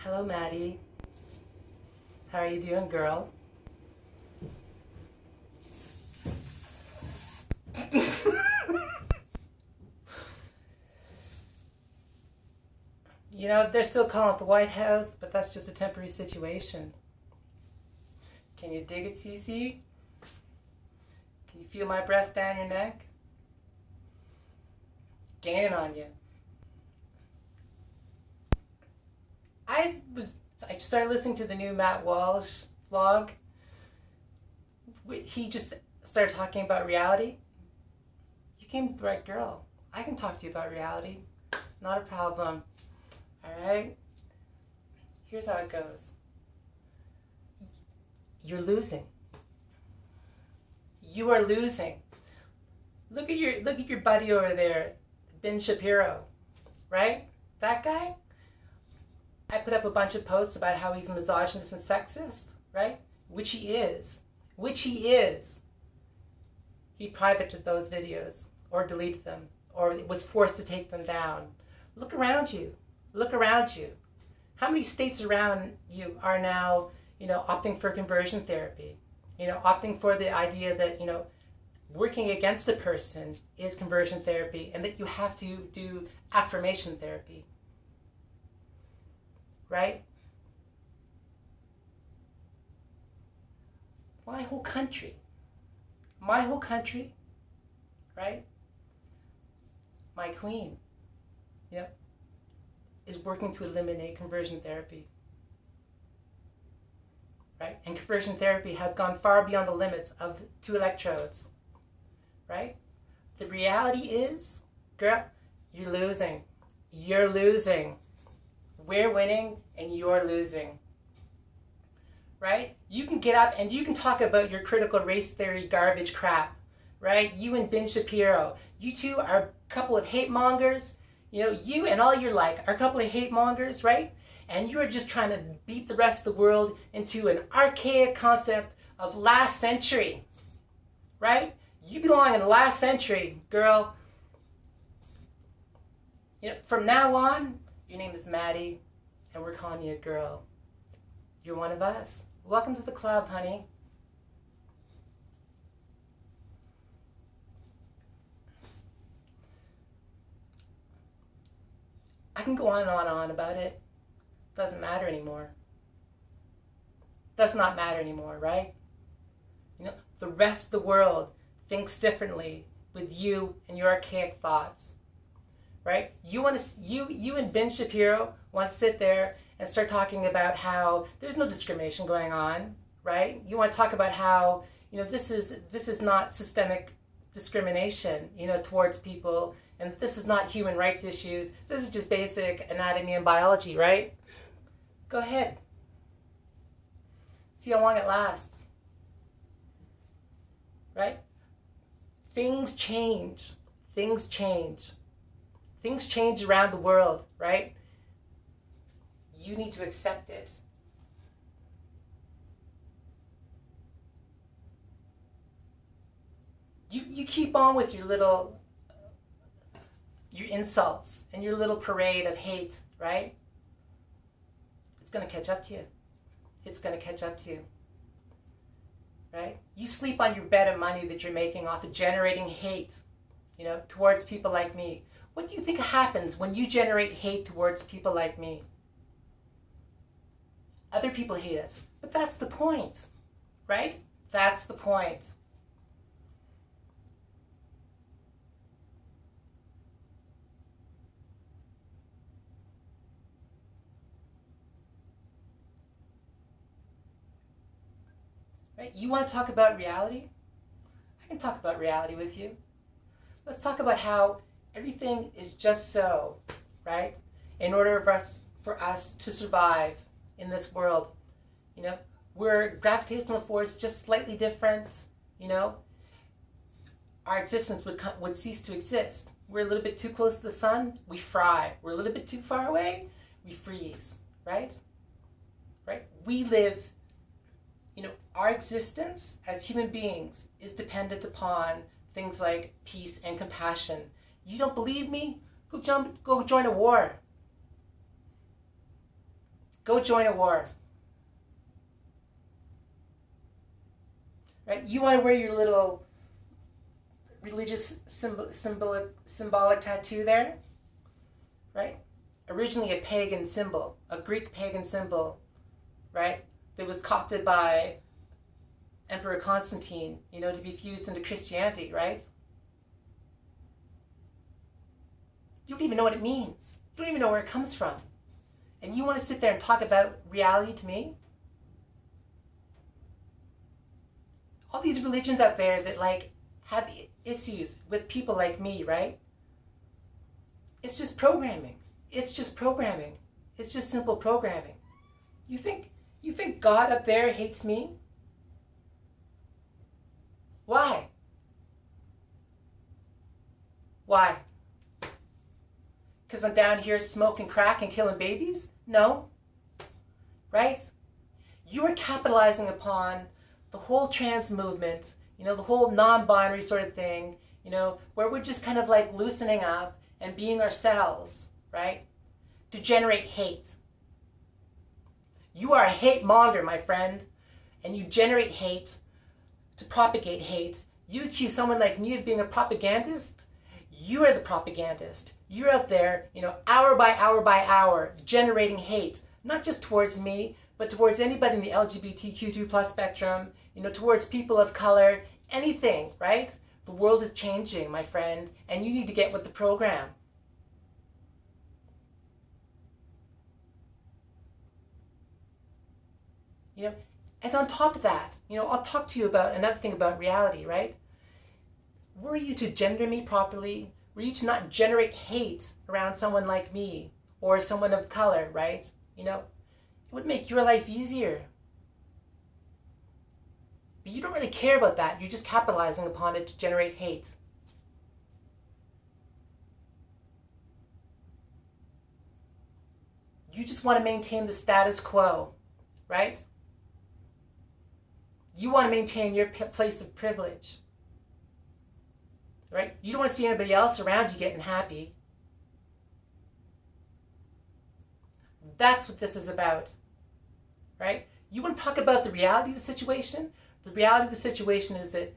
Hello, Maddie. How are you doing, girl? You know, they're still calling it the White House, but that's just a temporary situation. Can you dig it, Cece? Can you feel my breath down your neck? Gaining on you. I started listening to the new Matt Walsh vlog. He just started talking about reality. You came to the right girl. I can talk to you about reality. Not a problem. Alright? Here's how it goes. You're losing. You are losing. Look at your buddy over there, Ben Shapiro. Right? That guy? I put up a bunch of posts about how he's misogynist and sexist, right? Which he is. Which he is. He privated those videos or deleted them or was forced to take them down. Look around you. Look around you. How many states around you are now, opting for conversion therapy? Opting for the idea that, working against a person is conversion therapy and that you have to do affirmation therapy. Right? My whole country, right? My queen, is working to eliminate conversion therapy. Right? And conversion therapy has gone far beyond the limits of 2 electrodes. Right? The reality is, girl, you're losing. You're losing. We're winning and you're losing. Right? You can get up and you can talk about your critical race theory garbage crap. Right? You and Ben Shapiro. You two are a couple of hate mongers. You and all your like are a couple of hate mongers, right? And you're just trying to beat the rest of the world into an archaic concept of last century. Right? You belong in the last century, girl. From now on, your name is Maddie, and we're calling you a girl. You're one of us. Welcome to the club, honey. I can go on and on about it. Doesn't matter anymore. Does not matter anymore, right? The rest of the world thinks differently with you and your archaic thoughts. Right? You and Ben Shapiro want to sit there and start talking about how there's no discrimination going on, right? You want to talk about how, this is not systemic discrimination, towards people, and this is not human rights issues. This is just basic anatomy and biology, right? Go ahead. See how long it lasts. Right? Things change. Things change. Things change around the world, right? You need to accept it. You keep on with your insults and your little parade of hate, right? It's going to catch up to you. It's going to catch up to you. Right? You sleep on your bed of money that you're making off of generating hate, towards people like me. What do you think happens when you generate hate towards people like me? Other people hate us. But that's the point, right? That's the point. Right? You want to talk about reality? I can talk about reality with you. Let's talk about how everything is just so, right? In order for us to survive in this world, we're gravitational force just slightly different, our existence would cease to exist. We're a little bit too close to the sun, we fry. We're a little bit too far away, we freeze, right? Right? We live, our existence as human beings is dependent upon things like peace and compassion. You don't believe me? Go join a war. Go join a war. Right? You want to wear your little religious symbolic tattoo there, right? Originally a pagan symbol, a Greek pagan symbol, right? That was co-opted by Emperor Constantine, you know, to be fused into Christianity, right? You don't even know what it means. You don't even know where it comes from. And you want to sit there and talk about reality to me? All these religions out there that like have issues with people like me, right? It's just programming. It's just programming. It's just simple programming. You think God up there hates me? Why? Why? Because I'm down here smoking crack and killing babies? No. Right? You are capitalizing upon the whole trans movement, you know, the whole non-binary sort of thing, you know, where we're just kind of like loosening up and being ourselves, right? To generate hate. You are a hate monger, my friend, and you generate hate to propagate hate. You accuse someone like me of being a propagandist. You are the propagandist. You're out there, you know, hour by hour, generating hate, not just towards me, but towards anybody in the LGBTQ2+ spectrum, you know, towards people of color, anything, right? The world is changing, my friend, and you need to get with the program. You know, and on top of that, you know, I'll talk to you about another thing about reality, right? Were you to gender me properly, were you to not generate hate around someone like me or someone of color, right? You know, it would make your life easier. But you don't really care about that. You're just capitalizing upon it to generate hate. You just want to maintain the status quo, right? You want to maintain your place of privilege, right? You don't want to see anybody else around you getting happy. That's what this is about, right? You want to talk about the reality of the situation? The reality of the situation is that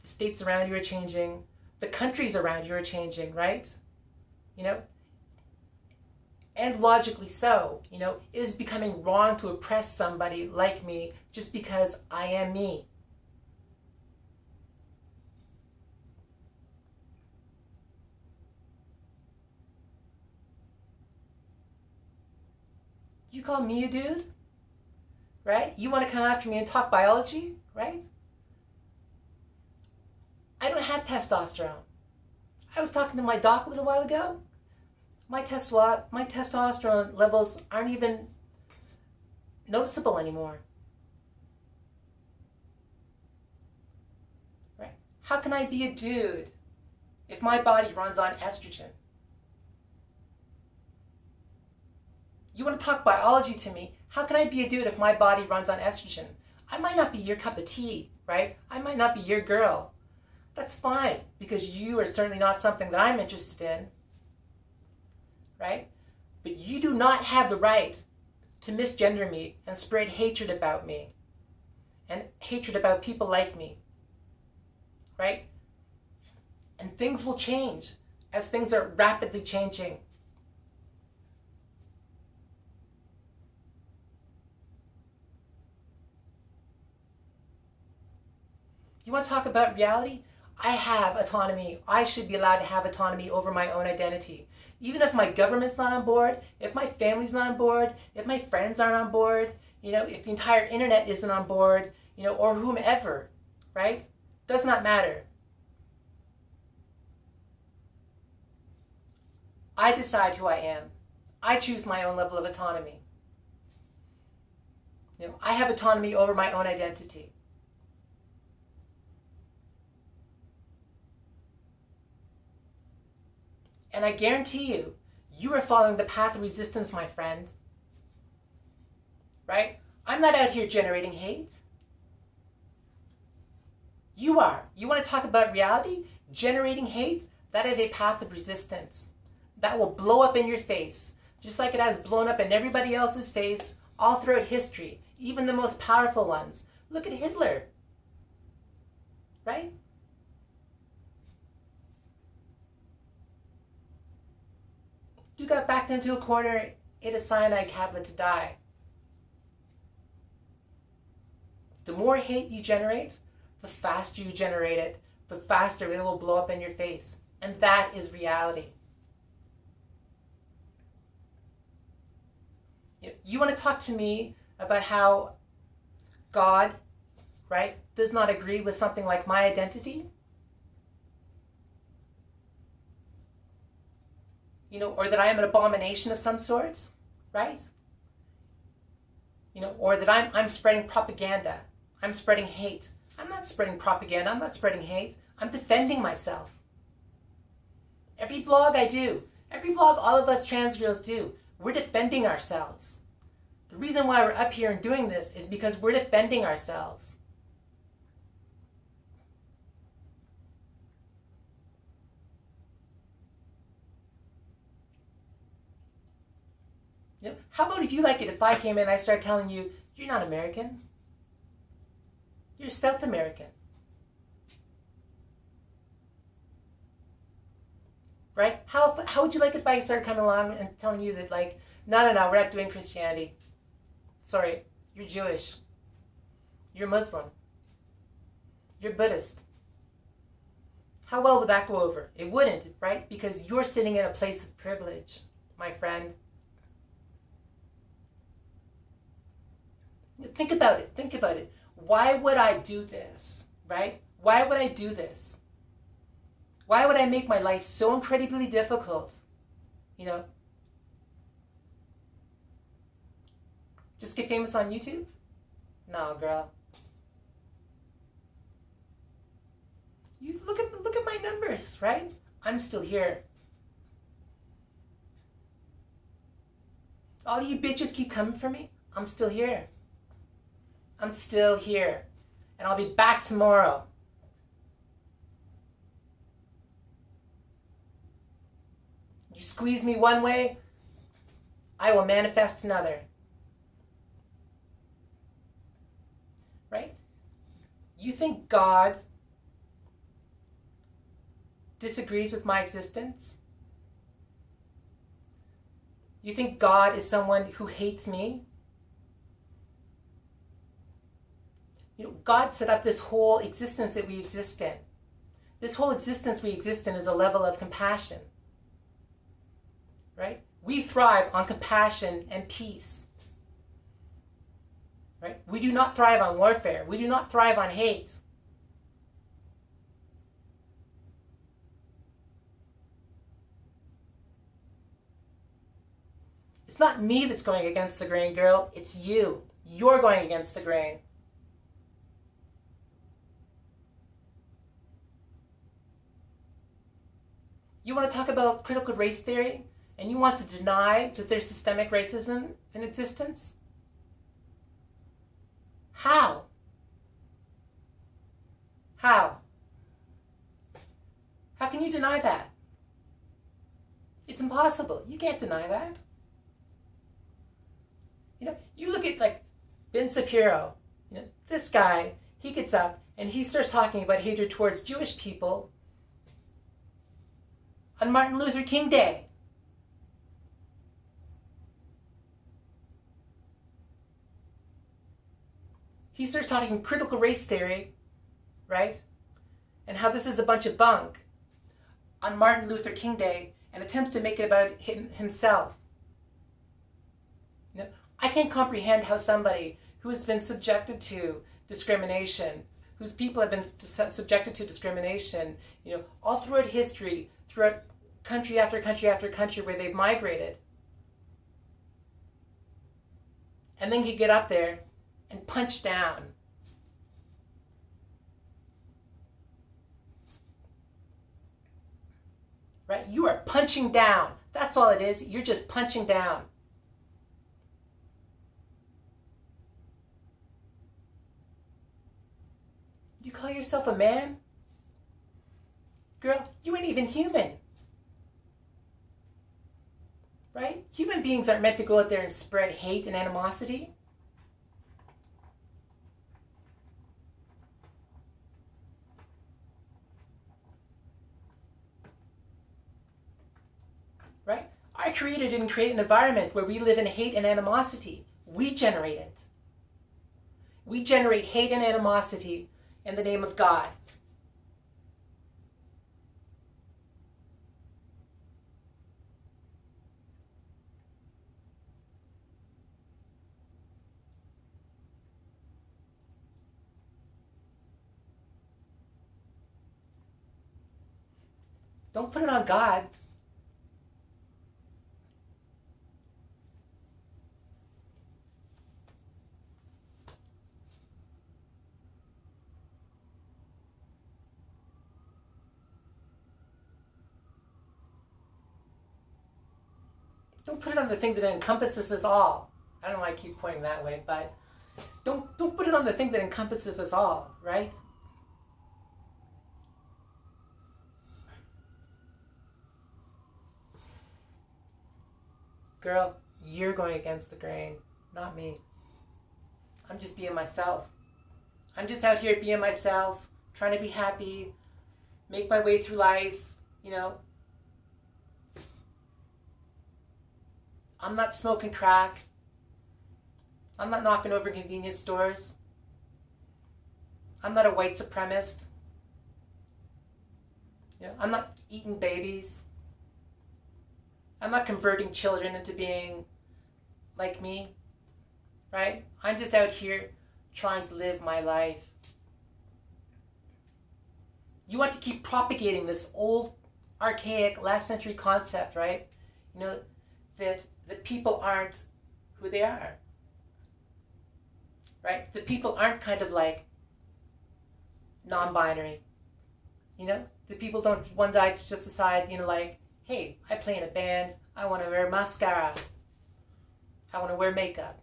the states around you are changing, the countries around you are changing, right? You know, and logically so, you know, it is becoming wrong to oppress somebody like me just because I am me. You call me a dude, right? You want to come after me and talk biology, right? I don't have testosterone. I was talking to my doc a little while ago. My testosterone levels aren't even noticeable anymore. Right? How can I be a dude if my body runs on estrogen? You want to talk biology to me? How can I be a dude if my body runs on estrogen? I might not be your cup of tea, right? I might not be your girl. That's fine, because you are certainly not something that I'm interested in, right? But you do not have the right to misgender me and spread hatred about me and hatred about people like me, right? And things will change as things are rapidly changing. You want to talk about reality? I have autonomy. I should be allowed to have autonomy over my own identity. Even if my government's not on board, if my family's not on board, if my friends aren't on board, you know, if the entire internet isn't on board, you know, or whomever, right? Does not matter. I decide who I am. I choose my own level of autonomy. You know, I have autonomy over my own identity. And I guarantee you, you are following the path of resistance, my friend. Right? I'm not out here generating hate. You are. You want to talk about reality? Generating hate? That is a path of resistance. That will blow up in your face, just like it has blown up in everybody else's face all throughout history, even the most powerful ones. Look at Hitler, right? Dude got backed into a corner, ate a cyanide tablet to die. The more hate you generate, the faster you generate it, the faster it will blow up in your face. And that is reality. You want to talk to me about how God, right, does not agree with something like my identity? Or that I am an abomination of some sort, right? Or that I'm spreading propaganda. I'm spreading hate. I'm not spreading propaganda. I'm not spreading hate. I'm defending myself. Every vlog I do, every vlog all of us trans girls do, we're defending ourselves. The reason why we're up here and doing this is because we're defending ourselves. How about if you like it if I came in and I started telling you, you're not American. You're South American. Right? How would you like it if I started coming along and telling you that, like, no, we're not doing Christianity. Sorry, you're Jewish. You're Muslim. You're Buddhist. How well would that go over? It wouldn't, right? Because you're sitting in a place of privilege, my friend. Think about it. Think about it. Why would I do this, right? Why would I do this? Why would I make my life so incredibly difficult? Just get famous on YouTube? No, girl. You look at my numbers, right? I'm still here. All you bitches keep coming for me. I'm still here. I'm still here. And I'll be back tomorrow. You squeeze me one way, I will manifest another. Right? You think God disagrees with my existence? You think God is someone who hates me? God set up this whole existence that we exist in. This whole existence we exist in is a level of compassion. Right? We thrive on compassion and peace. Right? We do not thrive on warfare. We do not thrive on hate. It's not me that's going against the grain, girl. It's you. You're going against the grain. You want to talk about critical race theory? And you want to deny that there's systemic racism in existence? How? How? How can you deny that? It's impossible. You can't deny that. You look at, like, Ben Shapiro. This guy, he gets up and he starts talking about hatred towards Jewish people on Martin Luther King Day. He starts talking critical race theory, right? And how this is a bunch of bunk on Martin Luther King Day and attempts to make it about himself. I can't comprehend how somebody who has been subjected to discrimination, whose people have been subjected to discrimination, all throughout history, throughout country after country after country where they've migrated, and then you get up there and punch down. Right? You are punching down. That's all it is. You're just punching down. You call yourself a man? Girl, you ain't even human. right? Human beings aren't meant to go out there and spread hate and animosity. Right? Our Creator didn't create an environment where we live in hate and animosity. We generate it. We generate hate and animosity in the name of God. Don't put it on God. Don't put it on the thing that encompasses us all. I don't know why I keep pointing that way, but don't put it on the thing that encompasses us all, right? Girl, you're going against the grain, not me. I'm just being myself. I'm just out here being myself, trying to be happy, make my way through life, you know. I'm not smoking crack. I'm not knocking over convenience stores. I'm not a white supremacist. You know, I'm not eating babies. I'm not converting children into being like me, right? I'm just out here trying to live my life. You want to keep propagating this old, archaic, last century concept, right? You know, that people aren't who they are, right? The people aren't kind of like non-binary, you know? The people don't one day just decide, you know, like, hey, I play in a band, I want to wear mascara, I want to wear makeup.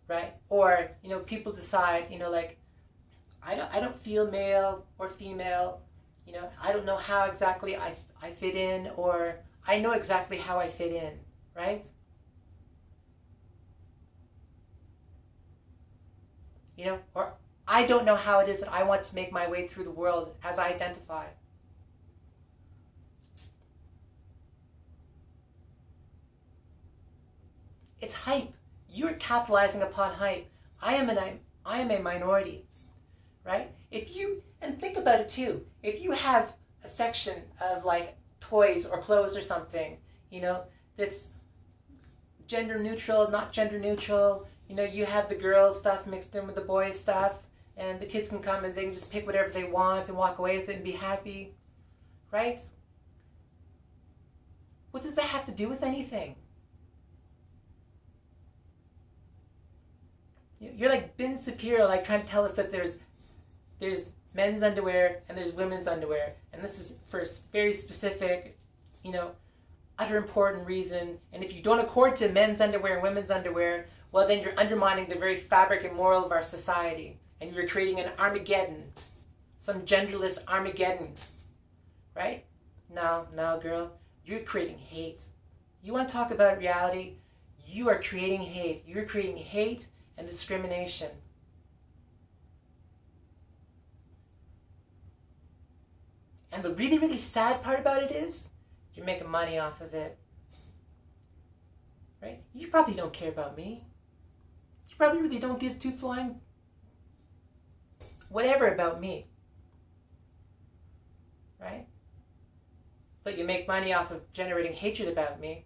Right? Or, you know, people decide, you know, like, I don't feel male or female, you know, I don't know how exactly I fit in, or I know exactly how I fit in, right? You know, or I don't know how it is that I want to make my way through the world as I identify. It's hype. You're capitalizing upon hype. I am a minority, right? And think about it too. If you have a section of like toys or clothes or something, you know, that's gender neutral, not gender neutral, you know, you have the girls stuff mixed in with the boys stuff, and the kids can come and they can just pick whatever they want and walk away with it and be happy, right? What does that have to do with anything? You're like Ben Shapiro, like trying to tell us that there's men's underwear and there's women's underwear, and this is for a very specific, you know, utter important reason. And if you don't accord to men's underwear and women's underwear, well, then you're undermining the very fabric and moral of our society, and you're creating an Armageddon, some genderless Armageddon, right? No, girl, you're creating hate. You want to talk about reality? You are creating hate. You're creating hate and discrimination. And the really, really sad part about it is you're making money off of it. Right? You probably don't care about me. You probably really don't give two flying whatever about me. Right? But you make money off of generating hatred about me.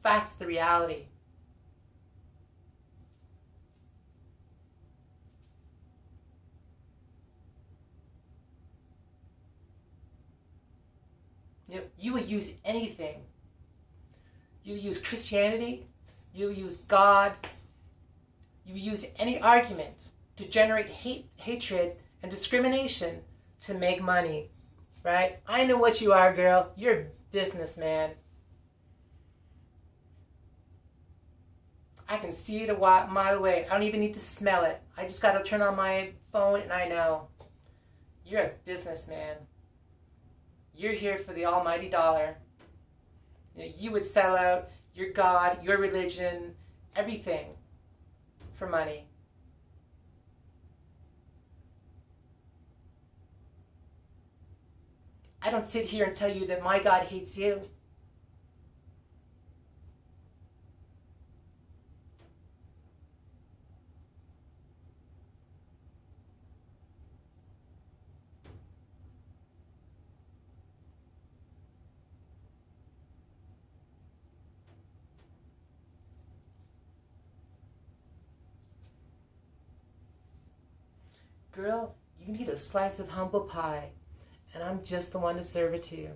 That's the reality. You know, you will use anything. You will use Christianity, you will use God, you will use any argument to generate hatred and discrimination to make money, right? I know what you are, girl. You're a businessman. I can see it a mile away. I don't even need to smell it. I just got to turn on my phone and I know. You're a businessman. You're here for the almighty dollar. You know, you would sell out your God, your religion, everything for money. I don't sit here and tell you that my God hates you. Girl, you need a slice of humble pie, and I'm just the one to serve it to you.